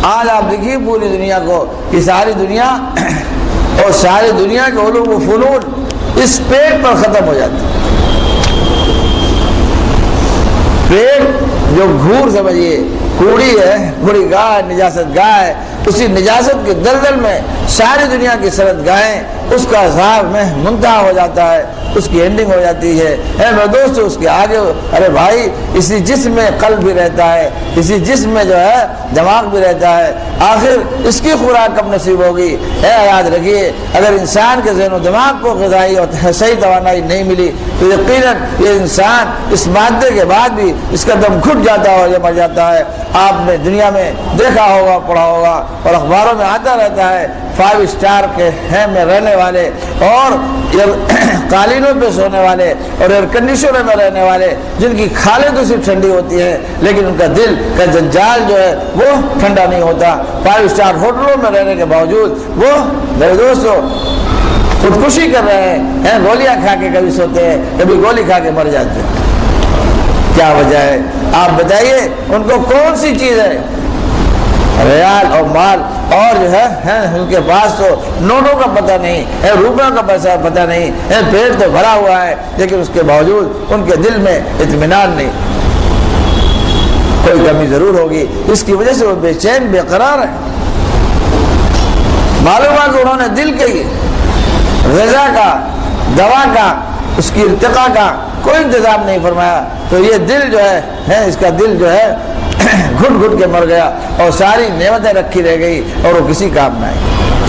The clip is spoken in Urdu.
آج آپ دیکھیے پوری دنیا کو کہ ساری دنیا اور ساری دنیا کے علوم و فنون اس پیٹ پر ختم ہو جاتی ہے۔ پیٹ جو گھور سمجھیے کوڑی ہے، کوڑی گائے، نجاست گائے، اسی نجاست کے دلدل میں ساری دنیا کی سرد گائیں، اس کا عذاب میں منتہا ہو جاتا ہے، اس کی اینڈنگ ہو جاتی ہے۔ اے میرے دوست اس کے آگے ارے بھائی اسی جسم میں قلب بھی رہتا ہے، اسی جسم میں جو ہے دماغ بھی رہتا ہے، آخر اس کی خوراک کب نصیب ہوگی؟ اے یاد رکھیے اگر انسان کے ذہن و دماغ کو غذائی اور صحیح توانائی نہیں ملی تو یقیناً یہ انسان اس مادے کے بعد بھی اس کا دم گھٹ جاتا ہے اور یہ مر جاتا ہے۔ آپ نے دنیا میں دیکھا ہوگا، پڑھا ہوگا اور اخباروں میں آتا رہتا ہے 5 اسٹار کے ہیں میں رہنے والے اور قالینوں پہ سونے والے اور ایئر کنڈیشنر میں رہنے والے جن کی کھالیں تو صرف ٹھنڈی ہوتی ہیں لیکن ان کا دل کا جنجال جو ہے وہ ٹھنڈا نہیں ہوتا۔ 5 اسٹار ہوٹلوں میں رہنے کے باوجود وہ میرے دوستو خودکشی کر رہے ہیں، گولیاں کھا کے کبھی سوتے ہیں، کبھی گولی کھا کے مر جاتے ہیں۔ کیا وجہ ہے؟ آپ بتائیے ان کو کون سی چیز ہے؟ ریال اور مال اور جو ہے ان کے پاس تو نوٹوں کا پتہ نہیں ہے، روپیوں کا پیسہ پتہ نہیں ہے، پیٹ تو بھرا ہوا ہے لیکن اس کے باوجود ان کے دل میں اطمینان نہیں، کوئی کمی ضرور ہوگی، اس کی وجہ سے وہ بے چین بے قرار ہے۔ معلوم ہے کہ انہوں نے دل کے غذا کا، دوا کا، اس کی ارتقاء کا کوئی انتظام نہیں فرمایا، تو یہ دل جو ہے اس کا دل جو ہے گھٹ گھٹ کے مر گیا اور ساری نعمتیں رکھی رہ گئی اور وہ کسی کام نہ آئی۔